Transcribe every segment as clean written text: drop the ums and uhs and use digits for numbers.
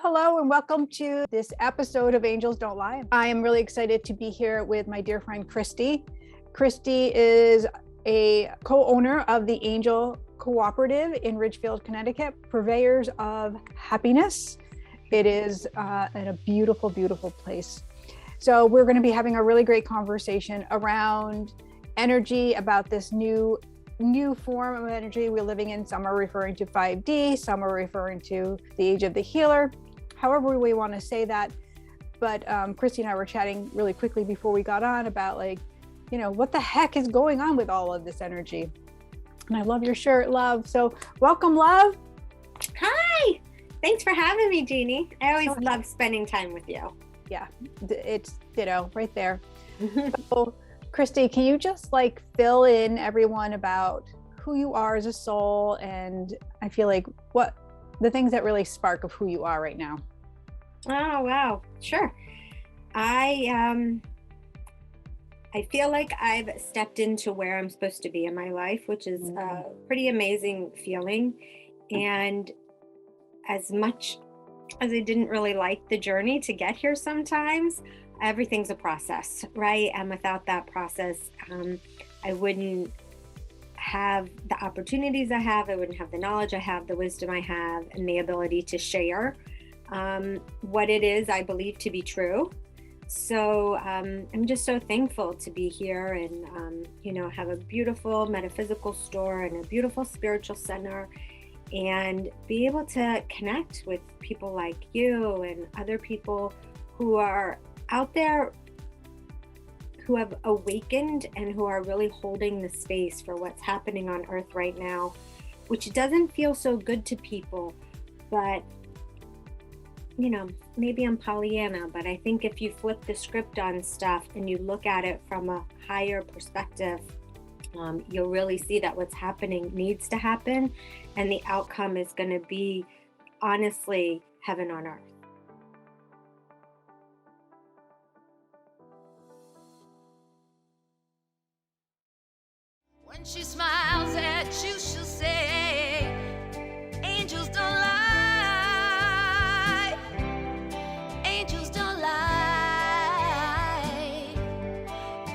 Well, hello and welcome to this episode of Angels Don't Lie. I am really excited to be here with my dear friend Christy. Christy is a co-owner of the Angel Cooperative in Ridgefield, Connecticut, purveyors of happiness. It is in a beautiful, beautiful place. So we're going to be having a really great conversation around energy, about this new form of energy we're living in. Some are referring to 5D, some are referring to the age of the healer, however we want to say that. But Christy and I were chatting really quickly before we got on about, like, you know, what the heck is going on with all of this energy. And I love your shirt, love. So welcome, love. Hi, thanks for having me, Jeannie. I always love spending time with you. Yeah, it's ditto right there. So, Christy, can you just like fill in everyone about who you are as a soul, and I feel like what the things that really spark of who you are right now? Oh, wow. Sure. I feel like I've stepped into where I'm supposed to be in my life, which is a pretty amazing feeling. And as much as I didn't really like the journey to get here sometimes, everything's a process, right? And without that process, I wouldn't have the opportunities I have, I wouldn't have the knowledge I have, the wisdom I have, and the ability to share what it is I believe to be true. So I'm just so thankful to be here and, you know, have a beautiful metaphysical store and a beautiful spiritual center, and be able to connect with people like you and other people who are out there, who have awakened and who are really holding the space for what's happening on earth right now, which doesn't feel so good to people. But, you know, maybe I'm Pollyanna, but I think if you flip the script on stuff and you look at it from a higher perspective, you'll really see that what's happening needs to happen, and the outcome is going to be, honestly, heaven on earth. When she smiles at you, she'll say, angels don't lie. Angels don't lie.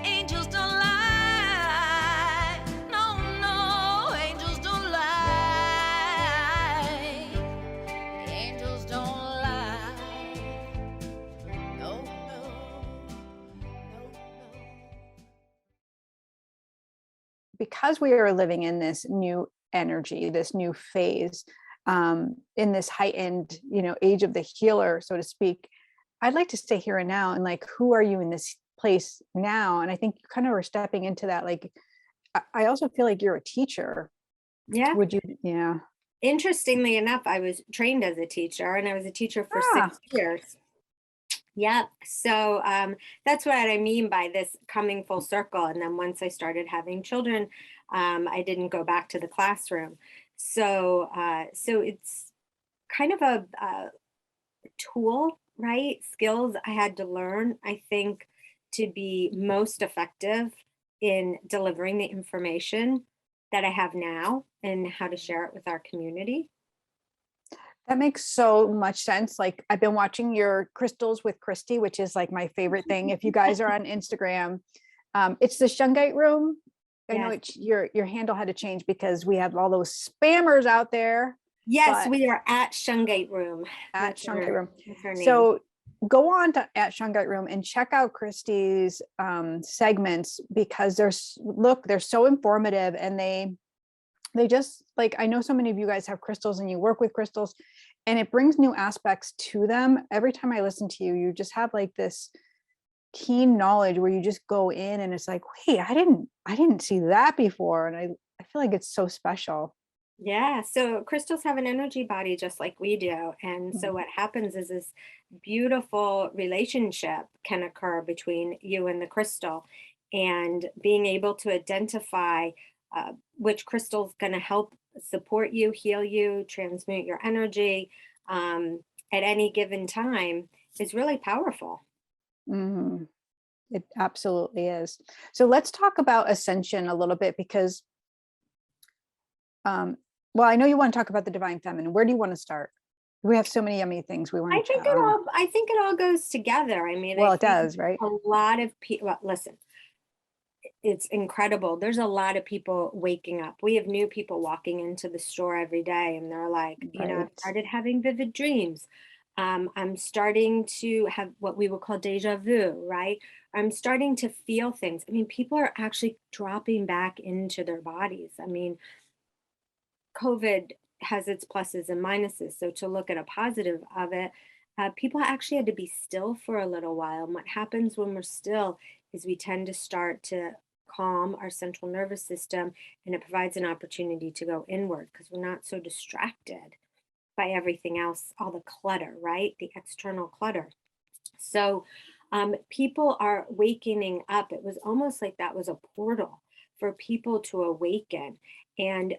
Angels don't lie. No, no, angels don't lie. Angels don't lie. No, no, no, no. Because we are living in this new energy, this new phase, in this heightened, you know, age of the healer, so to speak, I'd like to stay here and now, and like, who are you in this place now? And I think you kind of are stepping into that. Like, I also feel like you're a teacher. Yeah. Would you? Yeah. Interestingly enough, I was trained as a teacher, and I was a teacher for 6 years. Yep. So that's what I mean by this coming full circle. And then once I started having children, I didn't go back to the classroom. So it's kind of a tool, right? Skills I had to learn, I think, to be most effective in delivering the information that I have now and how to share it with our community. That makes so much sense. Like, I've been watching your Crystals with Christy, which is like my favorite thing. If you guys are on Instagram, it's the Shungite room. I know your handle had to change because we have all those spammers out there. Yes, we are at Shungite room. At Shungite room. So go on to at Shungite room and check out Christy's segments, because they're so informative, and they just, like, I know so many of you guys have crystals and you work with crystals, and it brings new aspects to them. Every time I listen to you, you just have like this keen knowledge where you just go in and it's like, wait, I didn't see that before. And I feel like it's so special. Yeah. So crystals have an energy body just like we do. And so what happens is this beautiful relationship can occur between you and the crystal, and being able to identify which crystal is going to help support you, heal you, transmute your energy at any given time is really powerful. Mm-hmm. It absolutely is. So let's talk about Ascension a little bit, because, well, I know you want to talk about the divine feminine. Where do you want to start? We have so many yummy things we want I to think chat on. I think it all goes together. I mean, Well, I it think does, right? a lot of people, well, listen, it's incredible. There's a lot of people waking up. We have new people walking into the store every day, and they're like, you know, I've Right. started having vivid dreams. I'm starting to have what we would call deja vu, right? I'm starting to feel things. I mean, people are actually dropping back into their bodies. I mean, COVID has its pluses and minuses. So to look at a positive of it, people actually had to be still for a little while. And what happens when we're still is we tend to start to calm our central nervous system, and it provides an opportunity to go inward because we're not so distracted by everything else, all the clutter, right? The external clutter. So people are wakening up. It was almost like that was a portal for people to awaken. And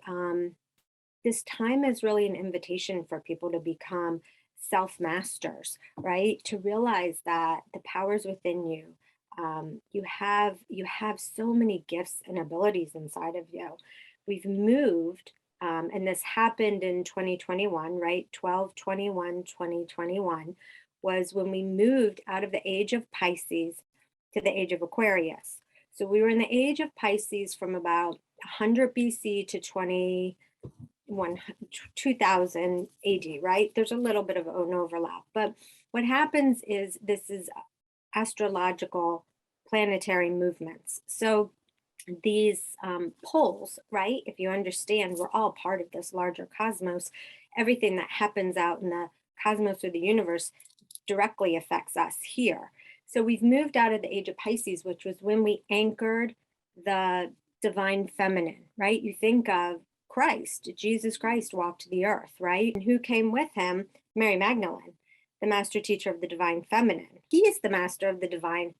this time is really an invitation for people to become self masters, right? To realize that the powers within you, you have so many gifts and abilities inside of you. We've moved, and this happened in 2021, right? 12/21/2021 was when we moved out of the age of Pisces to the age of Aquarius. So we were in the age of Pisces from about 100 BC to 2000 AD, right? There's a little bit of an overlap. But what happens is this is astrological planetary movements. So these poles, right? If you understand, we're all part of this larger cosmos. Everything that happens out in the cosmos or the universe directly affects us here. So we've moved out of the age of Pisces, which was when we anchored the divine feminine, right? You think of Christ, Jesus Christ walked the earth, right? And who came with him? Mary Magdalene, the master teacher of the divine feminine. He is the master of the divine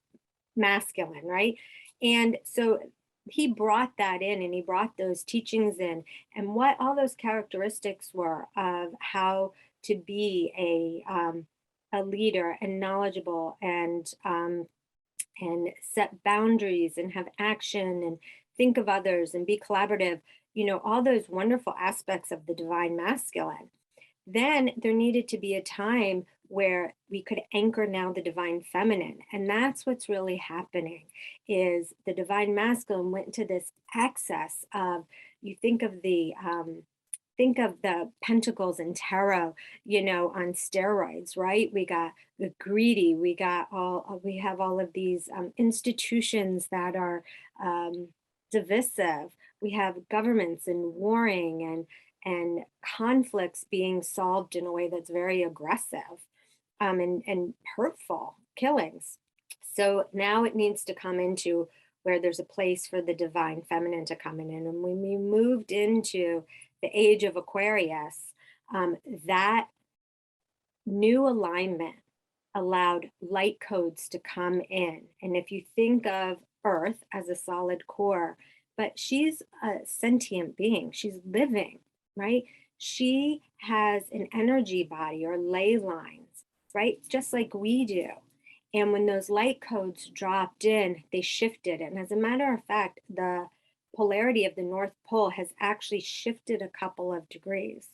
masculine, right? And so he brought that in, and he brought those teachings in, and what all those characteristics were of how to be a leader and knowledgeable and set boundaries and have action and think of others and be collaborative, you know, all those wonderful aspects of the divine masculine. Then there needed to be a time where we could anchor now the divine feminine. And that's what's really happening is the divine masculine went to this excess of, you think of the pentacles and tarot, you know, on steroids, right? We got the greedy, we have all of these institutions that are divisive. We have governments and warring and conflicts being solved in a way that's very aggressive and hurtful killings. So now it needs to come into where there's a place for the divine feminine to come in. And when we moved into the age of Aquarius, that new alignment allowed light codes to come in. And if you think of Earth as a solid core, but she's a sentient being, she's living, right? She has an energy body or ley lines, right? Just like we do. And when those light codes dropped in, they shifted. And as a matter of fact, the polarity of the North Pole has actually shifted a couple of degrees,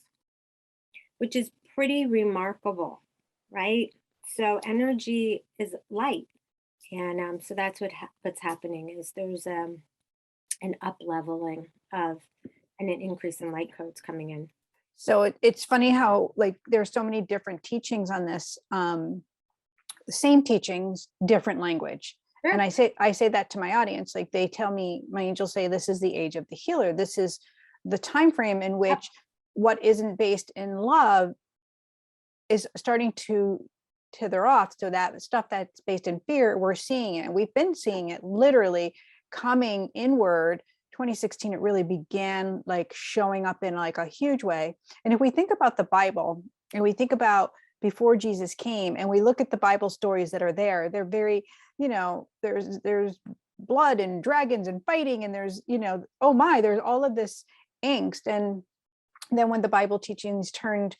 which is pretty remarkable, right? So energy is light. And so that's what's happening is there's an up-leveling of and an increase in light codes coming in. So it's funny how like there's so many different teachings on this, same teachings, different language. Sure. And I say that to my audience, like they tell me, my angels say, this is the age of the healer. This is the time frame in which what isn't based in love is starting to tether off. So that stuff that's based in fear, we're seeing it. And we've been seeing it literally coming inward. 2016, it really began like showing up in like a huge way. And if we think about the Bible and we think about before Jesus came and we look at the Bible stories that are there, they're very, you know, there's blood and dragons and fighting, and there's, you know, oh my, there's all of this angst. And then when the Bible teachings turned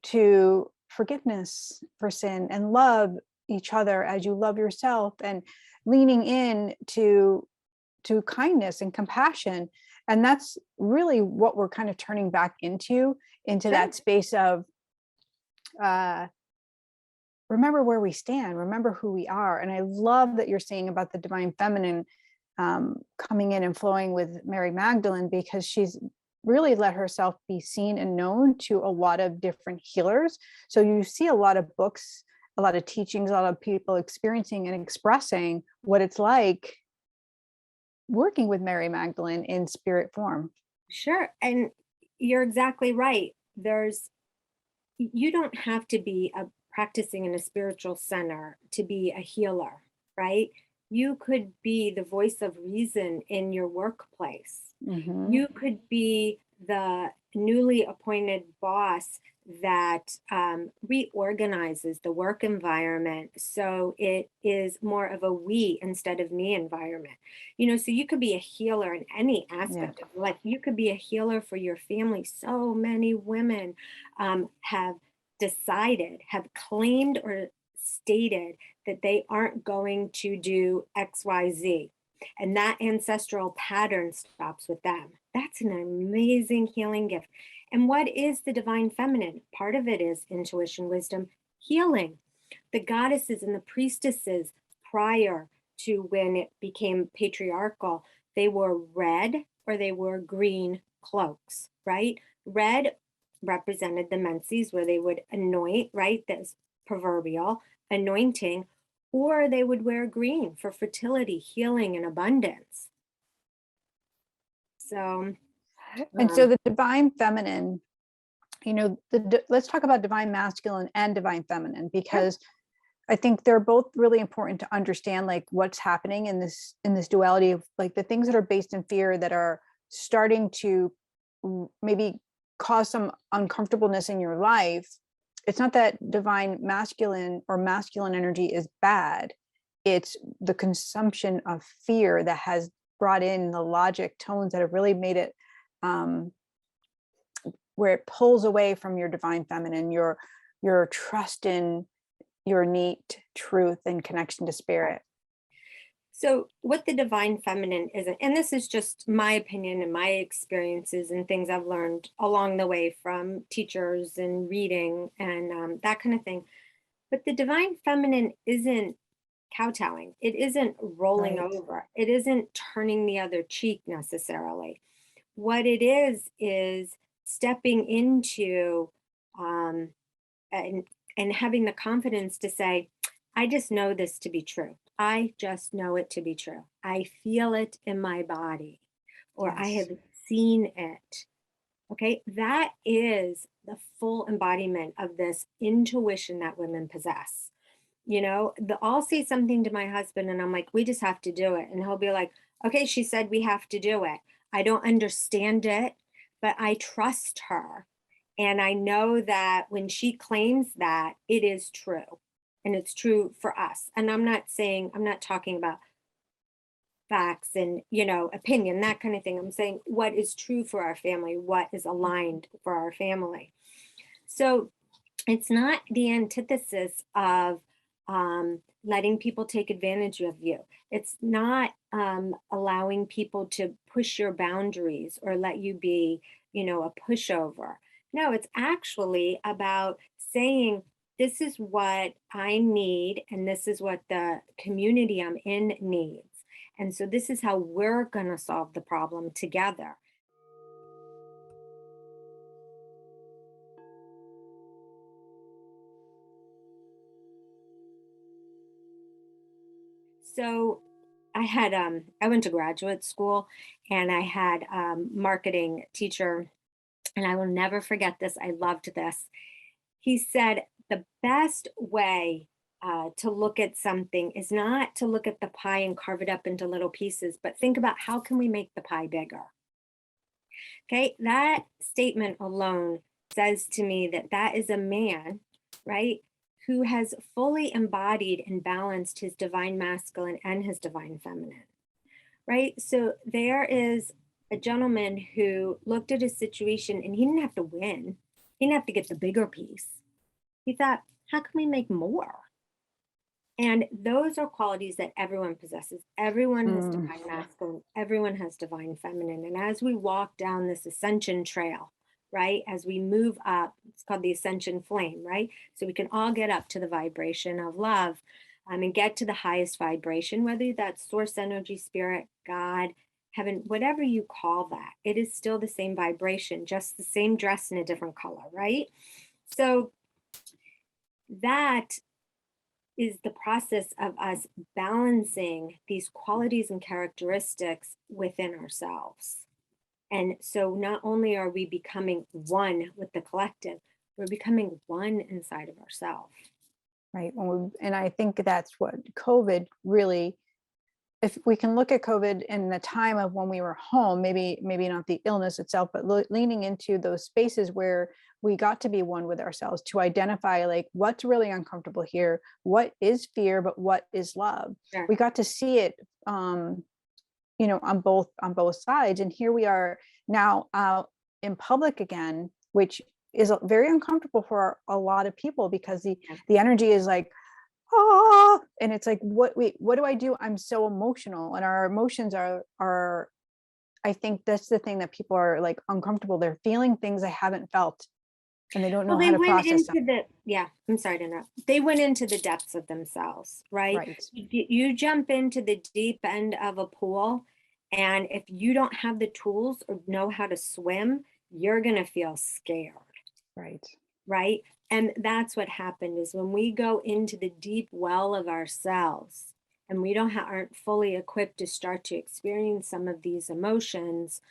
to forgiveness for sin and love each other as you love yourself, and leaning in to kindness and compassion, and that's really what we're kind of turning back into Sure. that space of remember where we stand, remember who we are. And I love that you're saying about the divine feminine coming in and flowing with Mary Magdalene, because she's really let herself be seen and known to a lot of different healers. So you see a lot of books, a lot of teachings, a lot of people experiencing and expressing what it's like working with Mary Magdalene in spirit form. Sure. And you're exactly right. You don't have to be practicing in a spiritual center to be a healer, right? You could be the voice of reason in your workplace. Mm-hmm. You could be the newly appointed boss that reorganizes the work environment so it is more of a we instead of me environment. So you could be a healer in any aspect of life. You could be a healer for your family. So many women have claimed or stated that they aren't going to do XYZ. And that ancestral pattern stops with them. That's an amazing healing gift. And what is the divine feminine? Part of it is intuition, wisdom, healing. The goddesses and the priestesses prior to when it became patriarchal, they wore red or they wore green cloaks, right? Red represented the menses, where they would anoint, right? That's proverbial anointing. Or they would wear green for fertility, healing, and abundance. So, and so the divine feminine, let's talk about divine masculine and divine feminine, because I think they're both really important to understand, like what's happening in this duality of like the things that are based in fear that are starting to maybe cause some uncomfortableness in your life. It's not that divine masculine or masculine energy is bad. It's the consumption of fear that has brought in the logic tones that have really made it where it pulls away from your divine feminine, your trust in your innate truth and connection to spirit. So what the divine feminine is, and this is just my opinion and my experiences and things I've learned along the way from teachers and reading and that kind of thing. But the divine feminine isn't kowtowing. It isn't rolling over. It isn't turning the other cheek necessarily. What it is stepping into and having the confidence to say, I just know this to be true. I just know it to be true. I feel it in my body, or I have seen it. Okay, that is the full embodiment of this intuition that women possess. I'll say something to my husband and I'm like, we just have to do it. And he'll be like, okay, she said we have to do it. I don't understand it, but I trust her. And I know that when she claims that, it is true. And it's true for us. And I'm not talking about facts and, opinion, that kind of thing. I'm saying what is true for our family, what is aligned for our family. So it's not the antithesis of letting people take advantage of you. It's not allowing people to push your boundaries or let you be, a pushover. No, it's actually about saying, this is what I need, and this is what the community I'm in needs. And so this is how we're going to solve the problem together. So I went to graduate school, and I had a marketing teacher, and I will never forget this. I loved this. He said, the best way to look at something is not to look at the pie and carve it up into little pieces, but think about how can we make the pie bigger? Okay, that statement alone says to me that is a man, right, who has fully embodied and balanced his divine masculine and his divine feminine, right? So there is a gentleman who looked at his situation and he didn't have to win. He didn't have to get the bigger piece. He thought, how can we make more? And those are qualities that everyone possesses. Everyone has divine masculine. Everyone has divine feminine. And as we walk down this ascension trail, right? As we move up, it's called the Ascension Flame, right? So we can all get up to the vibration of love, and get to the highest vibration, whether that's source energy, spirit, God, heaven, whatever you call that. It is still the same vibration, just the same dress in a different color, right? So that is the process of us balancing these qualities and characteristics within ourselves. And so not only are we becoming one with the collective, we're becoming one inside of ourselves. Right. And I think that's what COVID really, if we can look at COVID in the time of when we were home, maybe not the illness itself, but leaning into those spaces where we got to be one with ourselves, to identify like what's really uncomfortable here, what is fear, but what is love. Sure. We got to see it, on both sides. And here we are now out in public again, which is very uncomfortable for a lot of people, because the energy is like, oh, and it's like, what do I do? I'm so emotional, and our emotions are I think that's the thing that people are like uncomfortable. They're feeling things they haven't felt, and they don't know how to process them. I'm sorry to interrupt. They went into the depths of themselves, right? Right. You jump into the deep end of a pool, and if you don't have the tools or know how to swim, you're going to feel scared. Right. And that's what happened, is when we go into the deep well of ourselves and we aren't fully equipped to start to experience some of these emotions,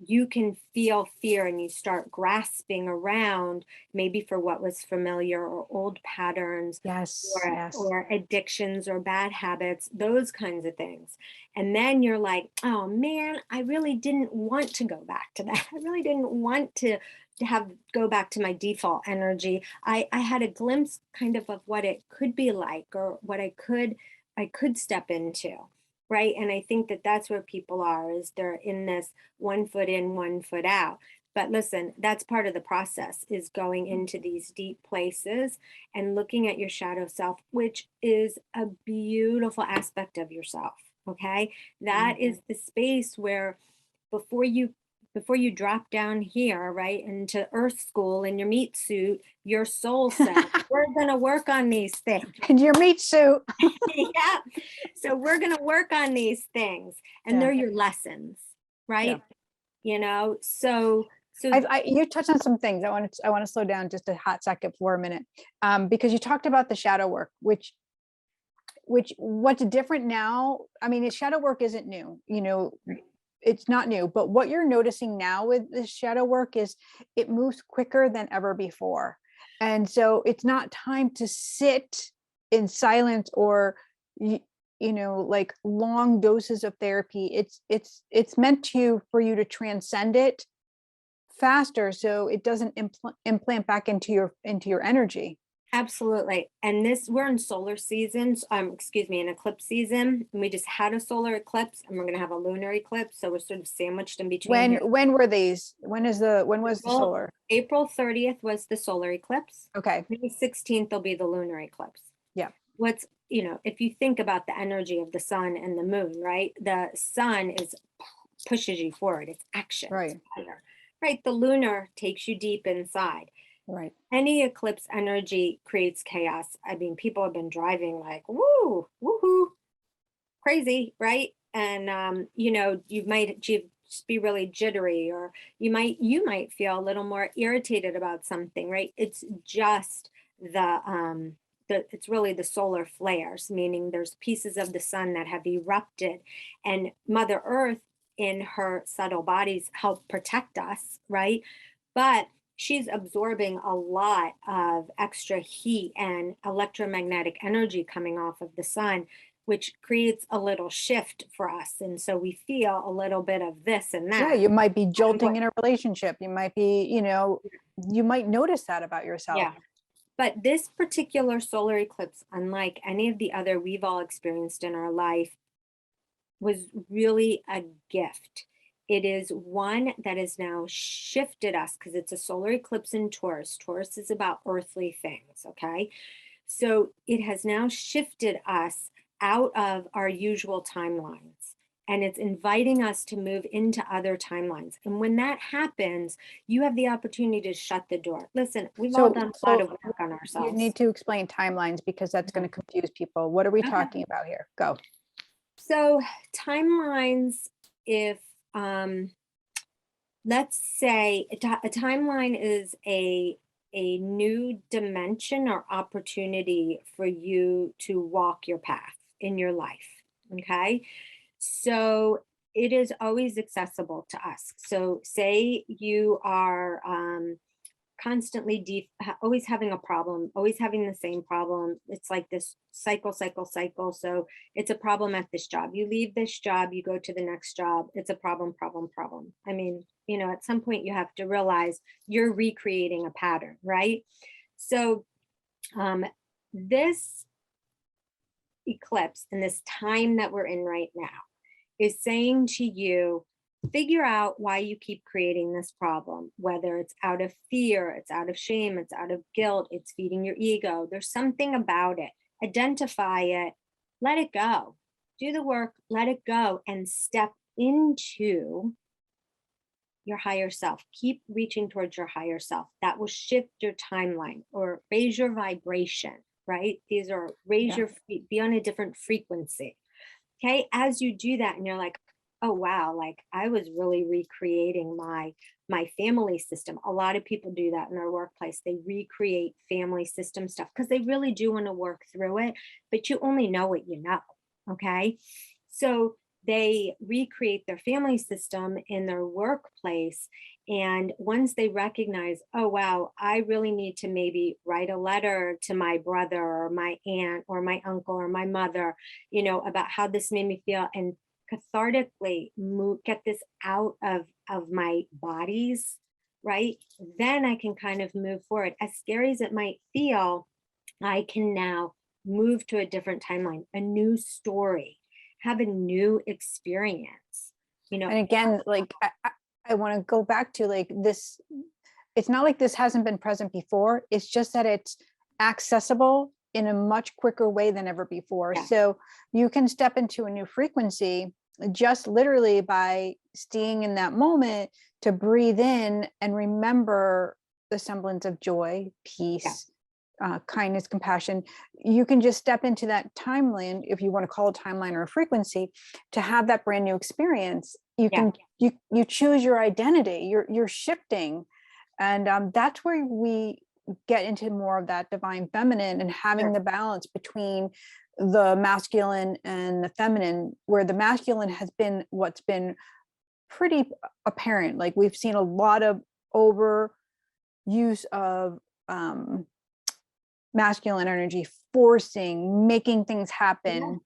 you can feel fear and you start grasping around, maybe for what was familiar or old patterns, or addictions or bad habits, those kinds of things. And then you're like, oh man, I really didn't want to go back to that. I really didn't want to go back to my default energy. I had a glimpse kind of what it could be like, or what I could step into. Right. And I think that that's where people are, is they're in this 1 foot in, 1 foot out. But listen, that's part of the process, is going into these deep places and looking at your shadow self, which is a beautiful aspect of yourself. Okay. That is the space where before you drop down here, right, into earth school in your meat suit, your soul said, we're going to work on these things. In your meat suit. Yeah. So we're going to work on these things, and they're your lessons, right? So you touched on some things. I want to slow down just a hot second for a minute, because you talked about the shadow work, which what's different now. I mean, shadow work isn't new, it's not new, but what you're noticing now with the shadow work is it moves quicker than ever before. And so it's not time to sit in silence or, like long doses of therapy. It's meant for you to transcend it faster, so it doesn't implant back into your energy. Absolutely. And we're in solar seasons, an eclipse season. And we just had a solar eclipse, and we're going to have a lunar eclipse. So we're sort of sandwiched in between. When were these? When was the solar? April 30th was the solar eclipse. Okay. May 16th will be the lunar eclipse. Yeah. If you think about the energy of the sun and the moon, right? The sun pushes you forward. It's action. Right. It's fire. Right. The lunar takes you deep inside. Right. Any eclipse energy creates chaos. I mean, people have been driving like, woo, woohoo, crazy, right? And you might just be really jittery, or you might feel a little more irritated about something, right? It's just it's really the solar flares, meaning there's pieces of the sun that have erupted, and Mother Earth in her subtle bodies help protect us, right? But she's absorbing a lot of extra heat and electromagnetic energy coming off of the sun, which creates a little shift for us. And so we feel a little bit of this and that. Yeah, you might be jolting in a relationship. You might be, you might notice that about yourself. Yeah. But this particular solar eclipse, unlike any of the other we've all experienced in our life, was really a gift. It is one that has now shifted us, because it's a solar eclipse in Taurus. Taurus is about earthly things, okay? So it has now shifted us out of our usual timelines and it's inviting us to move into other timelines. And when that happens, you have the opportunity to shut the door. Listen, we've all done a lot of work on You ourselves. need to explain timelines because that's going to confuse people. What are we Okay. talking about here? Go. So timelines, if let's say a timeline is a new dimension or opportunity for you to walk your path in your life. Okay. So it is always accessible to us. So say you are constantly always having a problem, always having the same problem. It's like this cycle. So it's a problem at this job. You leave this job, you go to the next job. It's a problem. I mean, at some point you have to realize you're recreating a pattern, right? So this eclipse and this time that we're in right now is saying to you, figure out why you keep creating this problem, whether it's out of fear, it's out of shame, it's out of guilt, it's feeding your ego. There's something about it. Identify it, let it go. Do the work, let it go, and step into your higher self. Keep reaching towards your higher self. That will shift your timeline or raise your vibration, right? These are raise your feet, be on a different frequency. Okay, as you do that and you're like, oh wow, like I was really recreating my family system. A lot of people do that in their workplace. They recreate family system stuff because they really do want to work through it, but you only know what you know. Okay, so they recreate their family system in their workplace. And once they recognize, oh, wow, I really need to maybe write a letter to my brother or my aunt or my uncle or my mother, about how this made me feel, and cathartically get this out of my bodies, right? Then I can kind of move forward. As scary as it might feel, I can now move to a different timeline, a new story, have a new experience, And again, like I want to go back to like this. It's not like this hasn't been present before. It's just that it's accessible in a much quicker way than ever before. Yeah. So you can step into a new frequency just literally by staying in that moment to breathe in and remember the semblance of joy, peace, kindness, compassion. You can just step into that timeline, if you want to call it timeline or a frequency, to have that brand new experience. You can you choose your identity. You're shifting, and that's where we get into more of that divine feminine and having the balance between the masculine and the feminine, where the masculine has been what's been pretty apparent. Like we've seen a lot of overuse of masculine energy, forcing, making things happen,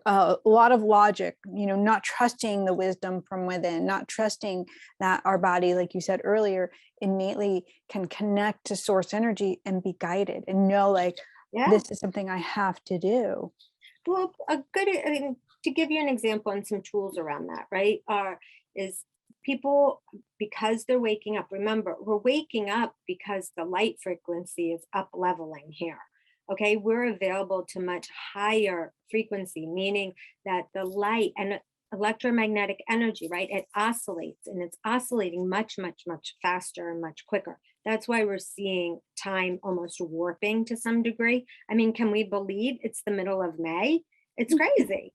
a lot of logic, not trusting the wisdom from within, not trusting that our body, like you said earlier, innately can connect to source energy and be guided and know like, this is something I have to do. Well, to give you an example and some tools around that, right, is people, because they're waking up, remember, we're waking up because the light frequency is up leveling here. Okay, we're available to much higher frequency, meaning that the light and electromagnetic energy, right, it oscillates, and it's oscillating much, much, much faster and much quicker. That's why we're seeing time almost warping to some degree. I mean, can we believe it's the middle of May? It's crazy.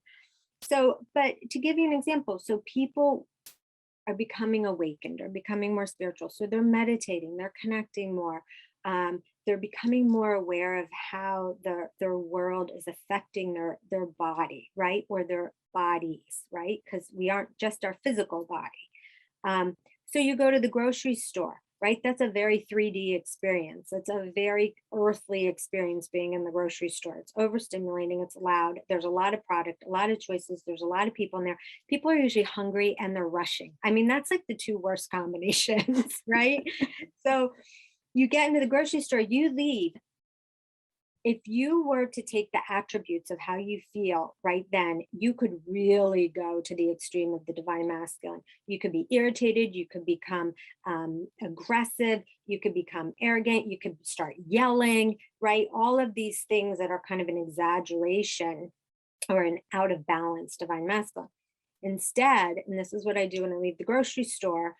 So, but to give you an example, so people are becoming awakened or becoming more spiritual. So they're meditating, they're connecting more. They're becoming more aware of how their world is affecting their body, right? Or their bodies, right? Because we aren't just our physical body. So you go to the grocery store, right? That's a very 3D experience. It's a very earthly experience being in the grocery store. It's overstimulating, it's loud. There's a lot of product, a lot of choices. There's a lot of people in there. People are usually hungry and they're rushing. I mean, that's like the two worst combinations, right? So you get into the grocery store, you leave. If you were to take the attributes of how you feel right then, you could really go to the extreme of the divine masculine. You could be irritated, you could become aggressive, you could become arrogant, you could start yelling, right? All of these things that are kind of an exaggeration or an out of balance divine masculine. Instead, and this is what I do when I leave the grocery store,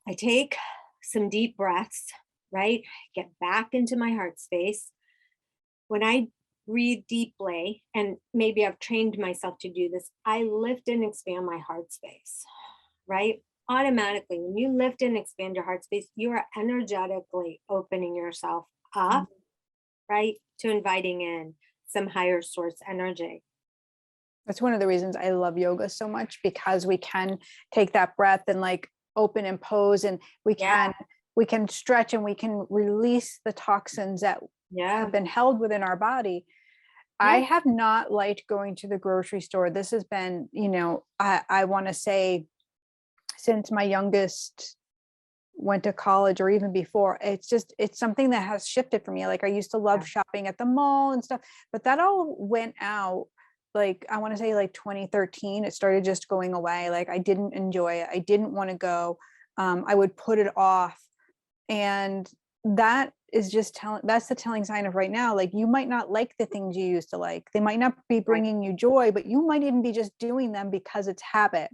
I take some deep breaths, right? Get back into my heart space. When I breathe deeply, and maybe I've trained myself to do this, I lift and expand my heart space, right? Automatically, when you lift and expand your heart space, you are energetically opening yourself up, right? To inviting in some higher source energy. That's one of the reasons I love yoga so much, because we can take that breath and like open and pose, and we can stretch, and we can release the toxins that have been held within our body. I have not liked going to the grocery store. This has been, you know, I want to say since my youngest went to college, or even before. It's something that has shifted for me. Like, I used to love shopping at the mall and stuff, but that all went out. Like, I want to say like 2013, it started just going away. Like, I didn't enjoy it. I didn't want to go. I would put it off. And that is just that's the telling sign of right now. Like, you might not like the things you used to like. They might not be bringing you joy, but you might even be just doing them because it's habit.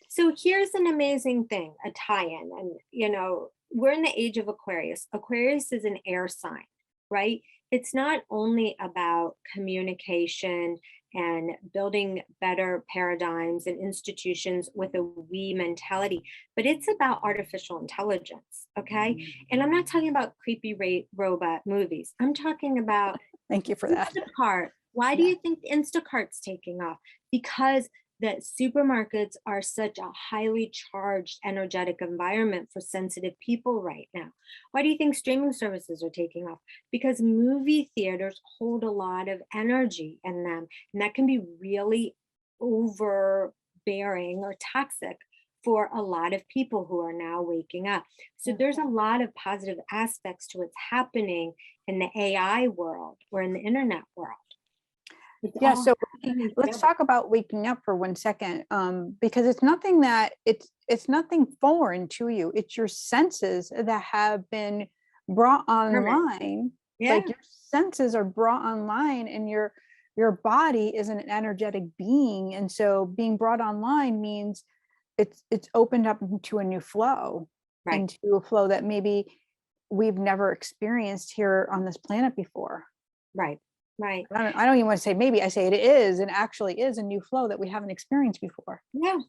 So here's an amazing thing, a tie-in. And, you know, we're in the age of Aquarius. Aquarius is an air sign, right? It's not only about communication and building better paradigms and institutions with a we mentality, but it's about artificial intelligence, okay? And I'm not talking about creepy robot movies. I'm talking about Thank you for that. Instacart. Why do you think Instacart's taking off? Because that supermarkets are such a highly charged energetic environment for sensitive people right now. Why do you think streaming services are taking off? Because movie theaters hold a lot of energy in them, and that can be really overbearing or toxic for a lot of people who are now waking up. So there's a lot of positive aspects to what's happening in the AI world or in the internet world. Yeah, so let's talk about waking up for 1 second, because it's nothing that it's nothing foreign to you. It's your senses that have been brought online. Like, your senses are brought online, and your body is an energetic being, and so being brought online means it's opened up into a new flow, into a flow that maybe we've never experienced here on this planet before. Right. I don't even want to say maybe, I say it is, and actually is a new flow that we haven't experienced before. Yeah.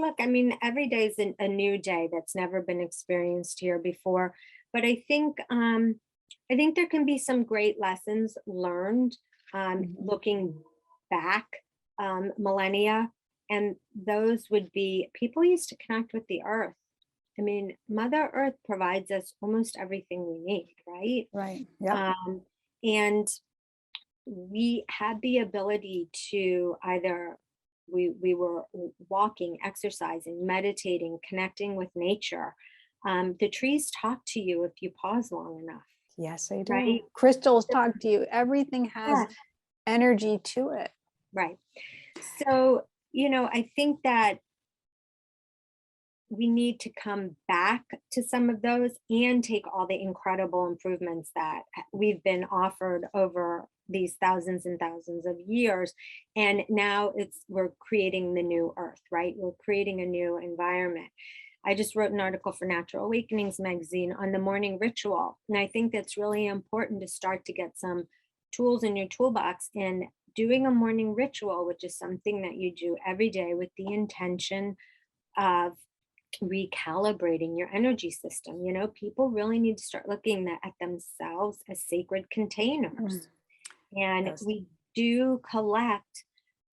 Look, I mean, every day is a new day that's never been experienced here before. But I think there can be some great lessons learned looking back millennia, and those would be, people used to connect with the earth. I mean, Mother Earth provides us almost everything we need, right? Right. Yeah. And we had the ability to either we were walking, exercising, meditating, connecting with nature. The trees talk to you if you pause long enough. Yes, they do. Right? Crystals talk to you. Everything has energy to it. Right. So, you know, I think that we need to come back to some of those and take all the incredible improvements that we've been offered over these thousands and thousands of years. And now we're creating the new earth, right? We're creating a new environment. I just wrote an article for Natural Awakenings magazine on the morning ritual. And I think that's really important to start to get some tools in your toolbox, and doing a morning ritual, which is something that you do every day with the intention of recalibrating your energy system. You know, people really need to start looking at themselves as sacred containers. And we do collect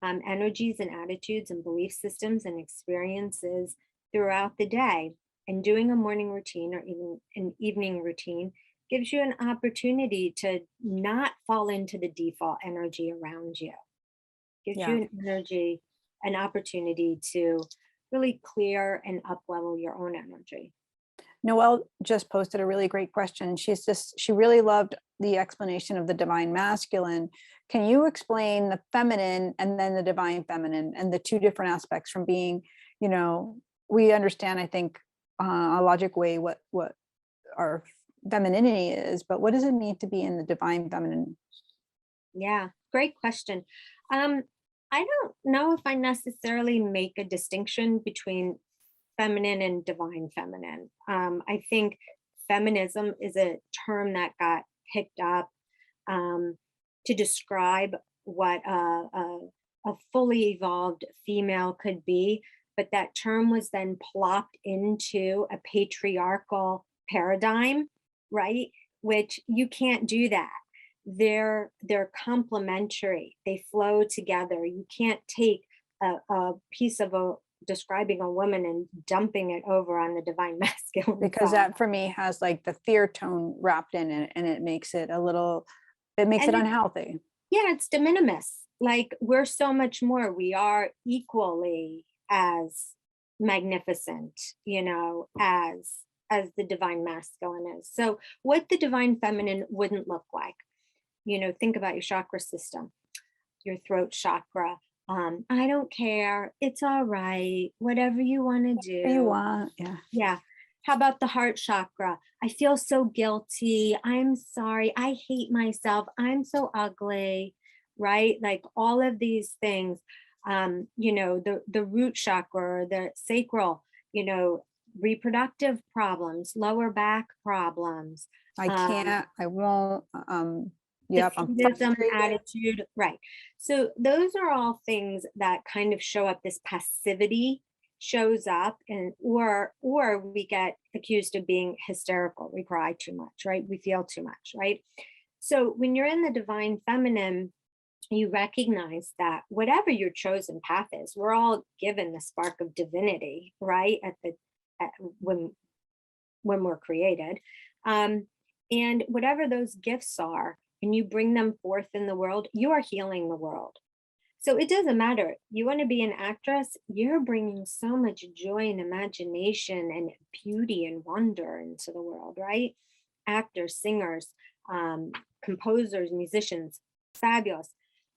energies and attitudes and belief systems and experiences throughout the day. And doing a morning routine or even an evening routine gives you an opportunity to not fall into the default energy around you. Gives you an opportunity to really clear and up level your own energy. Noelle just posted a really great question. She really loved the explanation of the divine masculine. Can you explain the feminine and then the divine feminine, and the two different aspects from being, you know, we understand, I think, a logic way what our femininity is, but what does it mean to be in the divine feminine? Yeah, great question. I don't know if I necessarily make a distinction between feminine and divine feminine. I think feminism is a term that got picked up to describe what a fully evolved female could be. But that term was then plopped into a patriarchal paradigm, right? Which you can't do that. They're complementary. They flow together. You can't take a piece of describing a woman and dumping it over on the divine masculine because side. that for me has like the fear tone wrapped in it, and it makes it unhealthy. Yeah, it's de minimis. Like, we're so much more. We are equally as magnificent, as the divine masculine is. So what the divine feminine wouldn't look like, think about your chakra system, your throat chakra. I don't care. It's all right. Whatever you want to do. You want, yeah. Yeah. How about the heart chakra? I feel so guilty. I'm sorry. I hate myself. I'm so ugly, right? Like all of these things. The root chakra, the sacral, reproductive problems, lower back problems. I can't, I won't, yep, I'm frustrated. Attitude, right? So those are all things that kind of show up. This passivity shows up, and or we get accused of being hysterical. We cry too much, right? We feel too much, right? So when you're in the divine feminine, you recognize that whatever your chosen path is, we're all given the spark of divinity, right? When we're created, and whatever those gifts are, and you bring them forth in the world, you are healing the world. So it doesn't matter. You want to be an actress, you're bringing so much joy and imagination and beauty and wonder into the world, right? Actors, singers, composers, musicians, fabulous.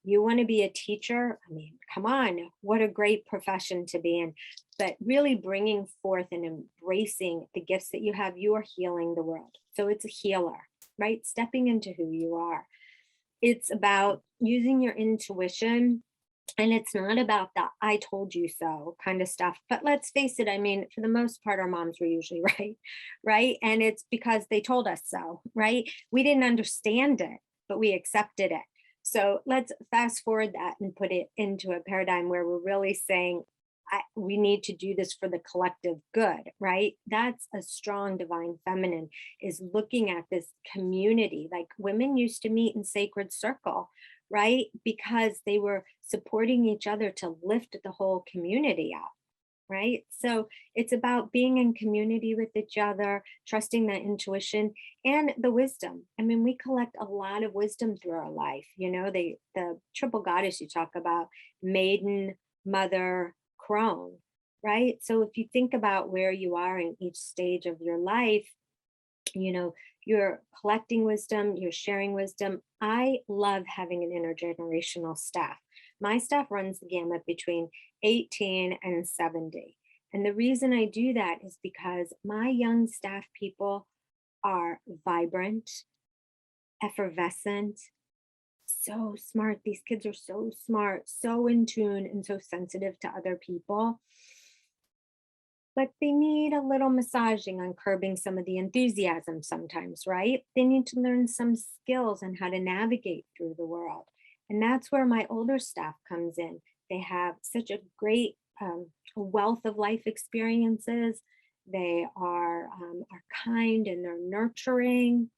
You want to be a teacher? I mean, come on, what a great profession to be in. But really bringing forth and embracing the gifts that you have, you are healing the world. So it's a healer, right? Stepping into who you are. It's about using your intuition. And it's not about the I told you so kind of stuff. But let's face it, I mean, for the most part, our moms were usually right, right? And it's because they told us so, right? We didn't understand it, but we accepted it. So let's fast forward that and put it into a paradigm where we're really saying, we need to do this for the collective good, right? That's a strong divine feminine, is looking at this community. Like women used to meet in sacred circle, right? Because they were supporting each other to lift the whole community up, right? So it's about being in community with each other, trusting that intuition and the wisdom. I mean, we collect a lot of wisdom through our life. The triple goddess you talk about, maiden, mother, crone, right? So if you think about where you are in each stage of your life, you're collecting wisdom, you're sharing wisdom. I love having an intergenerational staff. My staff runs the gamut between 18 and 70. And the reason I do that is because my young staff people are vibrant, effervescent, so smart. These kids are so smart, so in tune, and so sensitive to other people. But they need a little massaging on curbing some of the enthusiasm sometimes, right? They need to learn some skills on how to navigate through the world. And that's where my older staff comes in. They have such a great wealth of life experiences. They are kind and they're nurturing,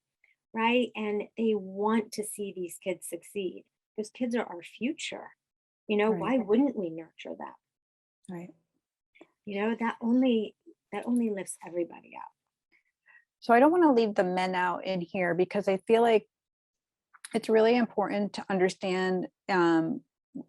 right? And they want to see these kids succeed. Those kids are our future. Right. Why wouldn't we nurture them? Right. That only lifts everybody up. So I don't want to leave the men out in here, because I feel like it's really important to understand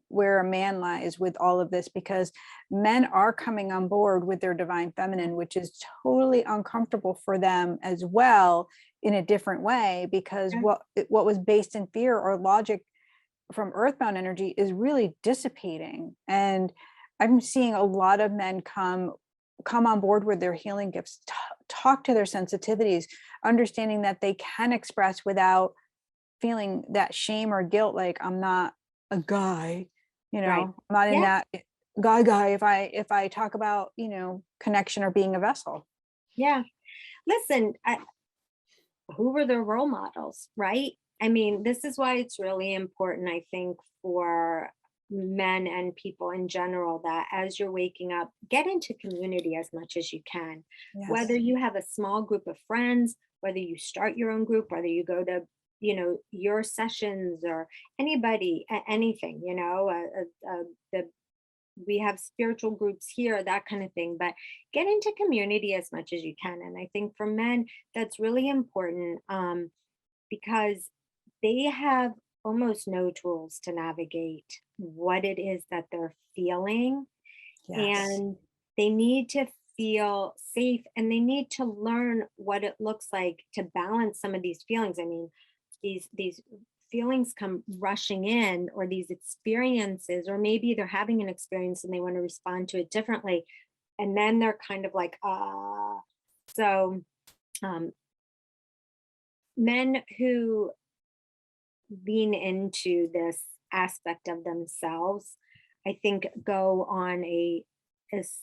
where a man lies with all of this, because men are coming on board with their divine feminine, which is totally uncomfortable for them as well, in a different way, because what was based in fear or logic from earthbound energy is really dissipating. And I'm seeing a lot of men come on board with their healing gifts, talk to their sensitivities, understanding that they can express without feeling that shame or guilt, like I'm not a guy, You know, Right. I'm not in Yeah. that gaga if I talk about, you know, connection or being a vessel. Yeah. Listen, who were their role models, right? I mean, this is why it's really important, I think, for men and people in general, that as you're waking up, get into community as much as you can. Whether Yes. you have a small group of friends, whether you start your own group, whether you go to, your sessions, or anybody, anything, the we have spiritual groups here, that kind of thing, but get into community as much as you can. And I think for men, that's really important, because they have almost no tools to navigate what it is that they're feeling. Yes. And they need to feel safe, and they need to learn what it looks like to balance some of these feelings. I mean, these feelings come rushing in, or these experiences, or maybe they're having an experience and they want to respond to it differently, and then they're kind of like, so um men who lean into this aspect of themselves, I think, go on a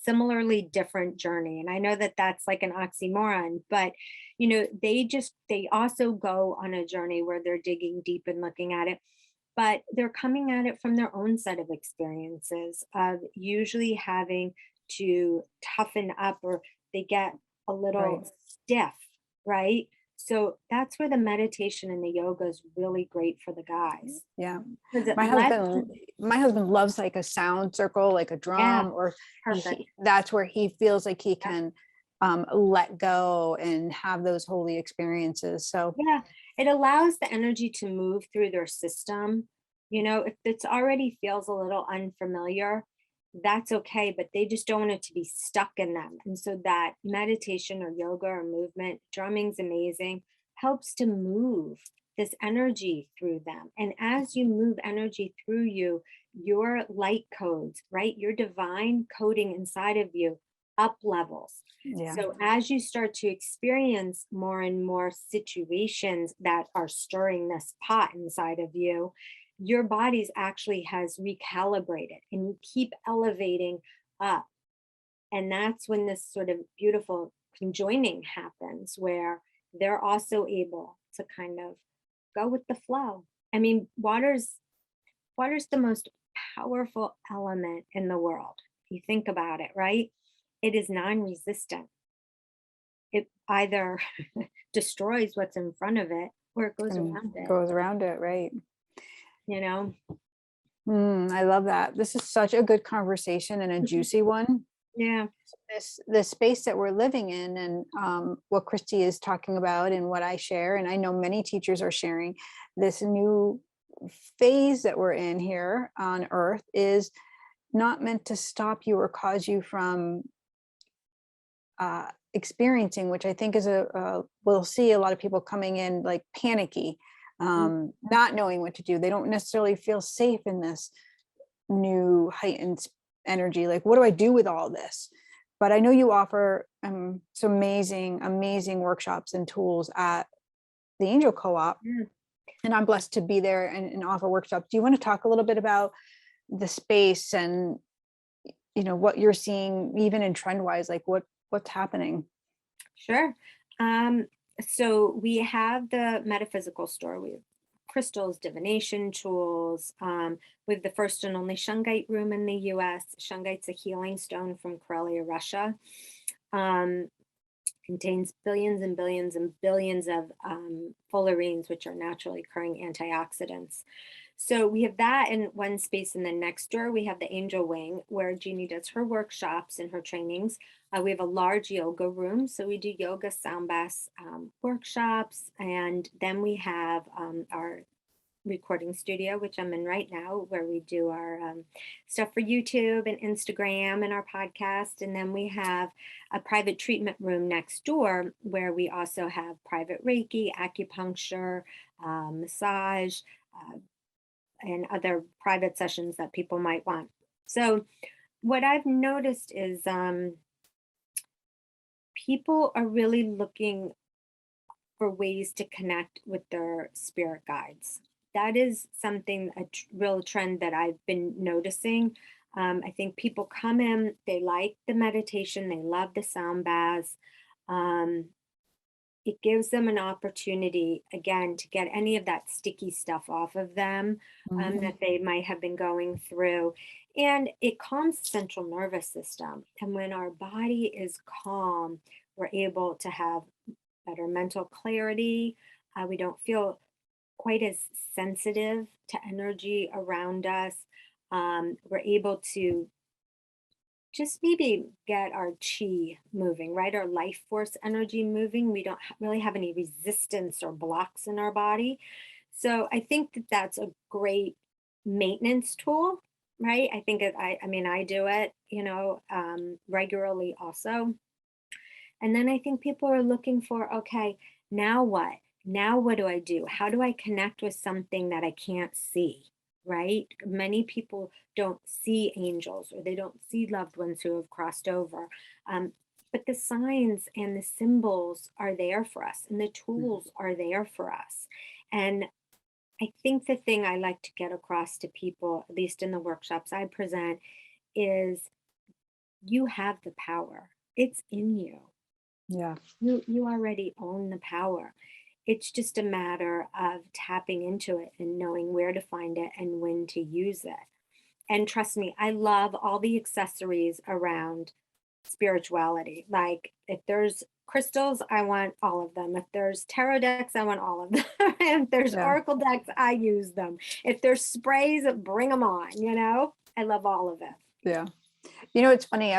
similarly different journey. And I know that that's like an oxymoron, but they also go on a journey where they're digging deep and looking at it, but they're coming at it from their own set of experiences of usually having to toughen up, or they get a Right. little stiff, right? So that's where the meditation and the yoga is really great for the guys, Yeah. because it My lets husband, my husband loves like a sound circle, like a yeah, drum, or perfect. that's where he feels like he Yeah. can let go and have those holy experiences. So Yeah, it allows the energy to move through their system. If it's already feels a little unfamiliar, that's okay, but they just don't want it to be stuck in them. And so that meditation or yoga or movement, drumming's amazing, helps to move this energy through them. And as you move energy through you, your light codes, right? Your divine coding inside of you up levels. yeah. So as you start to experience more and more situations that are stirring this pot inside of you, your body's actually has recalibrated, and you keep elevating up. And that's when this sort of beautiful conjoining happens, where they're also able to kind of go with the flow. I mean, water's the most powerful element in the world. You think about it, right? It is non-resistant. It either destroys what's in front of it, or it goes And around it, goes around it. Right. you know? I love that. This is such a good conversation and a Mhm. juicy one. Yeah. The space that we're living in, and what Christy is talking about and what I share, and I know many teachers are sharing, this new phase that we're in here on earth is not meant to stop you or cause you from experiencing, which I think is we'll see a lot of people coming in like panicky, Mm. not knowing what to do. They don't necessarily feel safe in this new heightened energy. Like, what do I do with all this? But I know you offer some amazing workshops and tools at the Angel Co-op, Yeah. and I'm blessed to be there and offer workshops. Do you want to talk a little bit about the space and what you're seeing, even in trend wise, like what's happening? Sure. So we have the metaphysical store. We have crystals, divination tools. We have the first and only Shungite room in the US. Shungite's a healing stone from Karelia, Russia. Contains billions and billions and billions of fullerenes, which are naturally occurring antioxidants. So we have that in one space. In the next door, we have the Angel Wing, where Jeannie does her workshops and her trainings. We have a large yoga room, so we do yoga, sound baths, workshops, and then we have our recording studio, which I'm in right now, where we do our stuff for YouTube and Instagram and our podcast. And then we have a private treatment room next door, where we also have private Reiki, acupuncture, massage, and other private sessions that people might want. So what I've noticed is people are really looking for ways to connect with their spirit guides. that is something, real trend that I've been noticing. I think people come in, they like the meditation, they love the sound baths. It gives them an opportunity, again, to get any of that sticky stuff off of them that they might have been going through. And it calms the central nervous system. And when our body is calm, we're able to have better mental clarity. We don't feel quite as sensitive to energy around us. We're able to just maybe get our chi moving, right? Our life force energy moving. We don't really have any resistance or blocks in our body. So I think that that's a great maintenance tool, right? I think I mean, I do it, regularly also. And then I think people are looking for, okay, now what? Now what do I do? How do I connect with something that I can't see? Right? Many people don't see angels, or they don't see loved ones who have crossed over. But the signs and the symbols are there for us, and the tools are there for us. And I think the thing I like to get across to people, at least in the workshops I present, is you have the power. It's in you. Yeah. You already own the power. It's just a matter of tapping into it and knowing where to find it and when to use it. And trust me, I love all the accessories around spirituality. Like if there's crystals, I want all of them. If there's tarot decks, I want all of them. If there's oracle decks, I use them. If there's sprays, bring them on, I love all of it. Yeah. It's funny.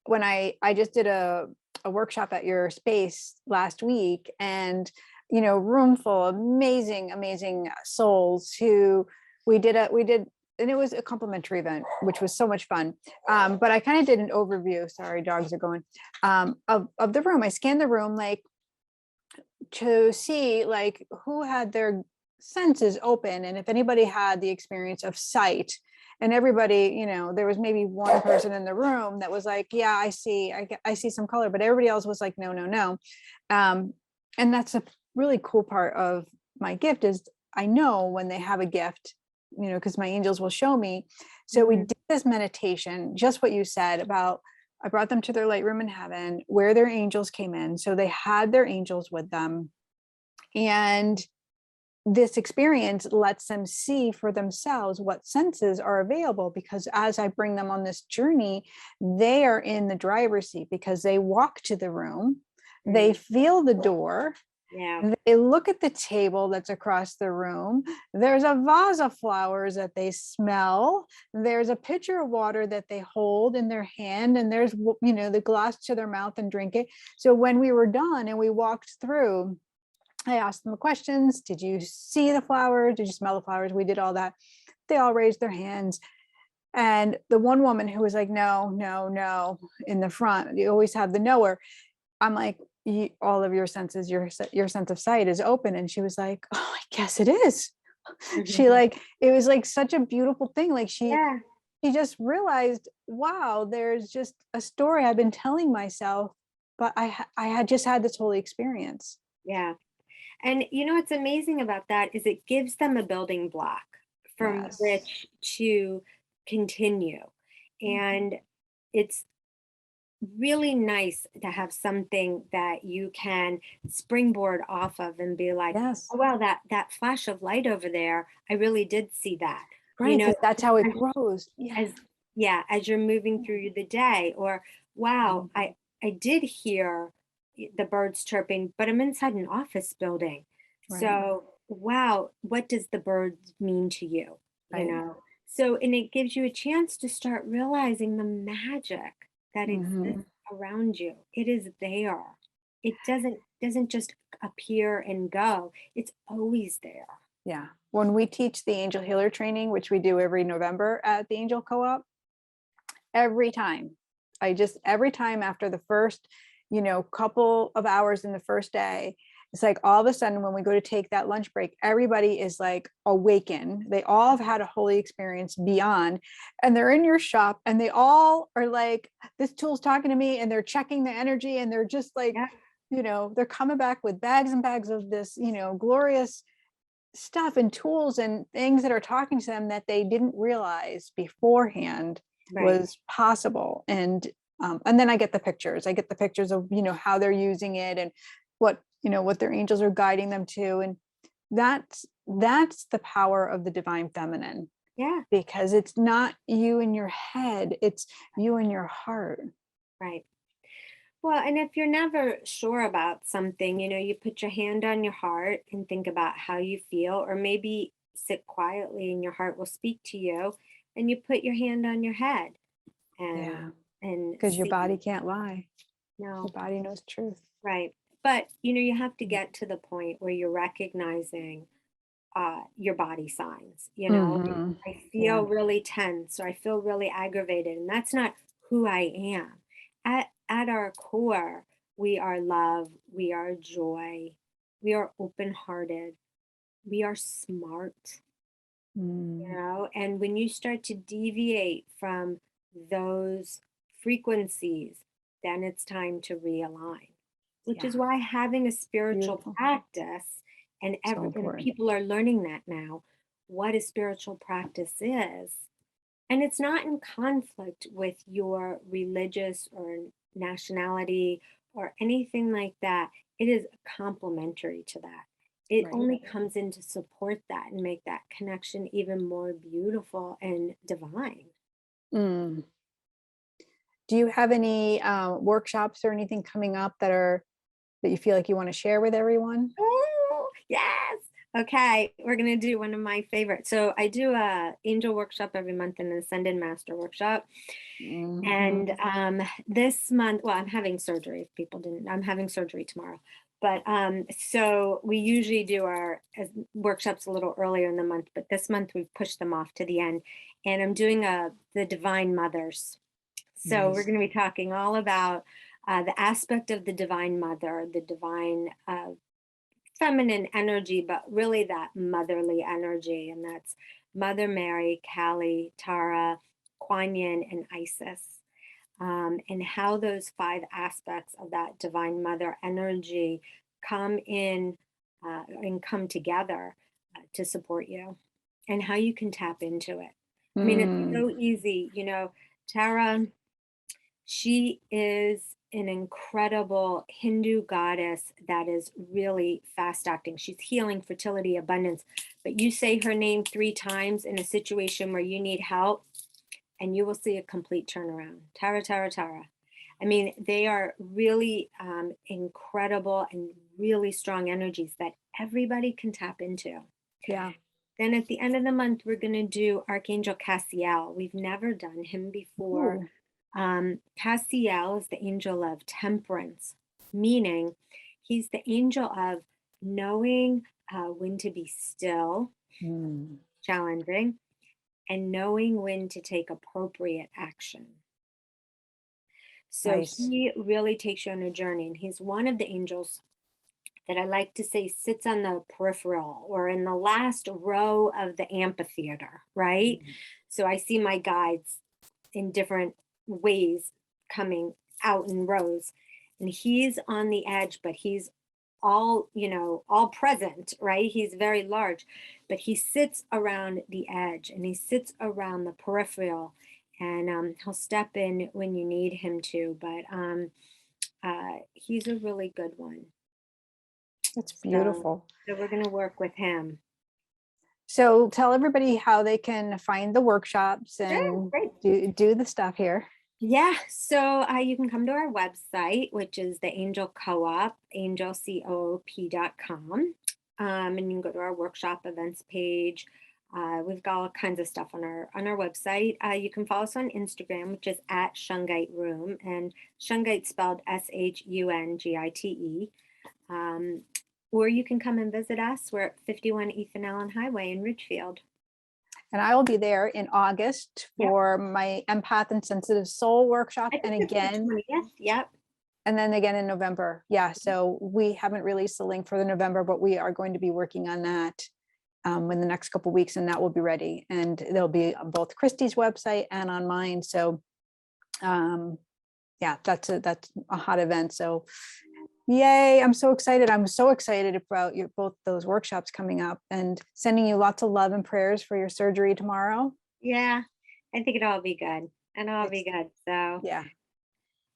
When I just did a workshop at your space last week, and room full of amazing souls who we did, and it was a complimentary event, which was so much fun. But I kind of did an overview. Sorry, dogs are going, of the room. I scanned the room, like, to see like who had their senses open, and if anybody had the experience of sight. And everybody, there was maybe one person in the room that was like, yeah, I see some color, but everybody else was like, no. And that's a really cool part of my gift, is I know when they have a gift, because my angels will show me. So we did this meditation, just what you said about, I brought them to their light room in heaven where their angels came in. So they had their angels with them. And this experience lets them see for themselves what senses are available, because as I bring them on this journey, they are in the driver's seat, because they walk to the room, they feel the door, they look at the table that's across the room, there's a vase of flowers that they smell, there's a pitcher of water that they hold in their hand, and there's the glass to their mouth and drink it. So when we were done and we walked through, I asked them questions. Did you see the flowers? Did you smell the flowers? We did all that. They all raised their hands. And the one woman who was like, no, in the front, you always have the knower. I'm like, all of your senses, your sense of sight is open. And she was like, oh, I guess it is. She it was like such a beautiful thing. Like she just realized, wow, there's just a story I've been telling myself, but I had just had this holy experience. Yeah. And what's amazing about that is it gives them a building block from which to continue. And it's really nice to have something that you can springboard off of and be like, oh, wow, that flash of light over there, I really did see that. Right, because that's how it grows. As you're moving through the day, or wow, I did hear the birds chirping, but I'm inside an office building. Right. So, wow, what does the birds mean to you? So, and it gives you a chance to start realizing the magic that exists around you. It is there. It doesn't just appear and go. It's always there. Yeah. When we teach the Angel Healer training, which we do every November at the Angel Co-op, every time after the first couple of hours in the first day, it's like all of a sudden when we go to take that lunch break, everybody is like awakened. They all have had a holy experience beyond, and they're in your shop, and they all are like, this tool's talking to me, and they're checking the energy, and they're just like, they're coming back with bags and bags of this, glorious stuff and tools and things that are talking to them that they didn't realize beforehand was possible. And then I get the pictures. I get the pictures of, how they're using it and what their angels are guiding them to. And that's the power of the divine feminine. Yeah. Because it's not you in your head, it's you in your heart. Right. Well, and if you're never sure about something, you put your hand on your heart and think about how you feel, or maybe sit quietly and your heart will speak to you, and you put your hand on your head. And because your body can't lie. No. Your body knows truth. Right. But, you have to get to the point where you're recognizing your body signs, Mm-hmm. I feel really tense, or I feel really aggravated, and that's not who I am. At our core, we are love, we are joy, we are open-hearted, we are smart, and when you start to deviate from those frequencies, then it's time to realign, which is why having a spiritual practice, and people are learning that now, what a spiritual practice is. And it's not in conflict with your religious or nationality or anything like that. It is complementary to that. It only comes in to support that and make that connection even more beautiful and divine. Do you have any workshops or anything coming up that you feel like you want to share with everyone? Oh, yes. Okay, we're going to do one of my favorites. So I do a angel workshop every month and an Ascended Master workshop. And this month, well, I'm having surgery. If people didn't, I'm having surgery tomorrow. But so we usually do our workshops a little earlier in the month, but this month we've pushed them off to the end. And I'm doing the Divine Mothers. So we're going to be talking all about the aspect of the Divine Mother, the divine feminine energy, but really that motherly energy. And that's Mother Mary, Kali, Tara, Kuan Yin, and Isis. And how those 5 aspects of that Divine Mother energy come in and come together to support you, and how you can tap into it. I mean, it's so easy. Tara, she is an incredible Hindu goddess that is really fast acting. She's healing, fertility, abundance. But you say her name 3 times in a situation where you need help, and you will see a complete turnaround. Tara, Tara, Tara. I mean, they are really incredible and really strong energies that everybody can tap into. Yeah. Then at the end of the month, we're going to do Archangel Cassiel. We've never done him before. Cassiel is the angel of temperance, meaning he's the angel of knowing when to be still, challenging, and knowing when to take appropriate action. So he really takes you on a journey, and he's one of the angels that I like to say sits on the peripheral or in the last row of the amphitheater, right? So I see my guides in different ways coming out in rows, and he's on the edge, but he's all present, right? He's very large, but he sits around the edge, and he sits around the peripheral, and he'll step in when you need him to, but he's a really good one. That's beautiful. So we're going to work with him. So tell everybody how they can find the workshops and do the stuff here. Yeah, so you can come to our website, which is the Angel Co-op, angelcoop.com. And you can go to our workshop events page. We've got all kinds of stuff on our website. You can follow us on Instagram, which is at Shungite Room, and Shungite spelled Shungite. Or you can come and visit us. We're at 51 Ethan Allen Highway in Ridgefield. And I will be there in August for my Empath and Sensitive Soul workshop. And again, and then again in November. Yeah, so we haven't released the link for the November, but we are going to be working on that in the next couple of weeks, and that will be ready. And there'll be on both Christy's website and on mine. So yeah, that's a hot event. So Yay. I'm so excited. I'm so excited about both those workshops coming up, and sending you lots of love and prayers for your surgery tomorrow. Yeah, I think it'll all be good. And it'll all be good. So Yeah.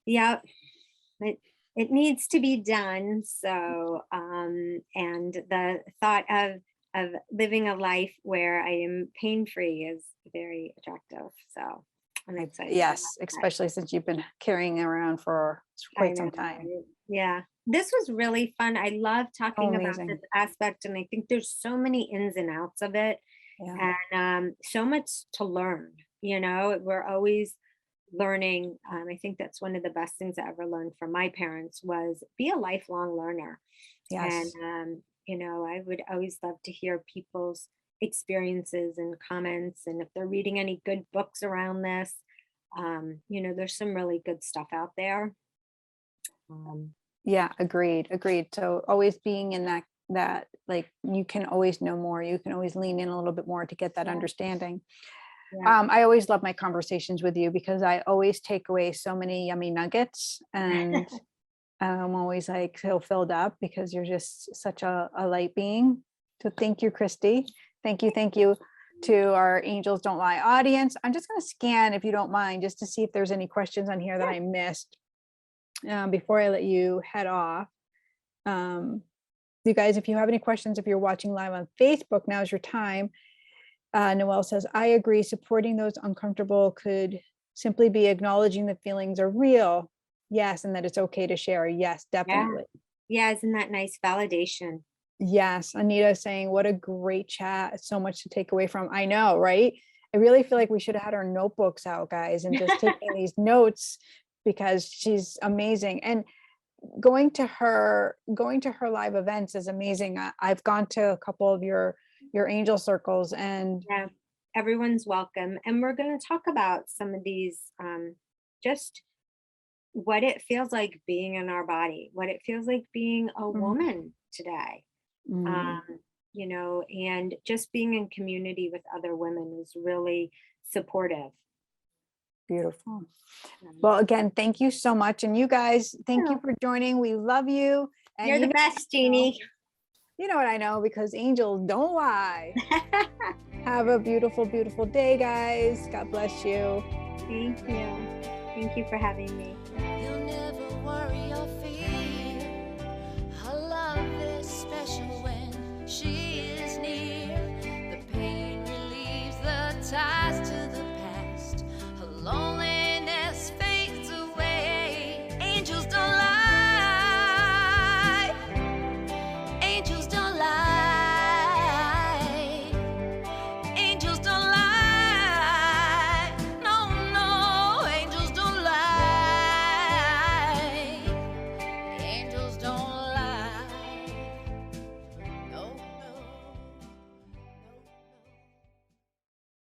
yeah, it needs to be done. So and the thought of living a life where I am pain-free is very attractive. So I'm excited. Yes, especially since you've been carrying around for quite some time. Right? Yeah. This was really fun. I love talking about amazing. this aspect, and I think there's so many ins and outs of it, Yeah. and so much to learn. We're always learning. I think that's one of the best things I ever learned from my parents was be a lifelong learner. Yes. And I would always love to hear people's experiences and comments, and if they're reading any good books around this. There's some really good stuff out there. Yeah, agreed. So always being in that like, you can always know more, you can always lean in a little bit more to get that understanding. Yeah. I always love my conversations with you because I always take away so many yummy nuggets, and I'm always like so filled up because you're just such a light being. So thank you, Christy. Thank you to our Angels Don't Lie audience. I'm just going to scan, if you don't mind, just to see if there's any questions on here that I missed before I let you head off. You guys, if you have any questions, if you're watching live on Facebook, now's your time. Noelle says, I agree. Supporting those uncomfortable could simply be acknowledging the feelings are real. Yes. And that it's okay to share. Yes, definitely. Yeah. Isn't that nice validation? Yes. Anita saying, what a great chat. So much to take away from. I know, right? I really feel like we should have had our notebooks out, guys, and just taking these notes, because she's amazing. And going to her live events is amazing. I've gone to a couple of your angel circles, and yeah, everyone's welcome. And we're going to talk about some of these, just what it feels like being in our body, what it feels like being a woman today. And just being in community with other women is really supportive. Beautiful. Well, again, thank you so much. And you guys, thank you for joining. We love you. And you're the best, Jeannie. You know what I know, because angels don't lie. Have a beautiful, beautiful day, guys. God bless you. Thank you. Thank you for having me. You'll never worry or fear. Her love is special when she is near. The pain relieves the time.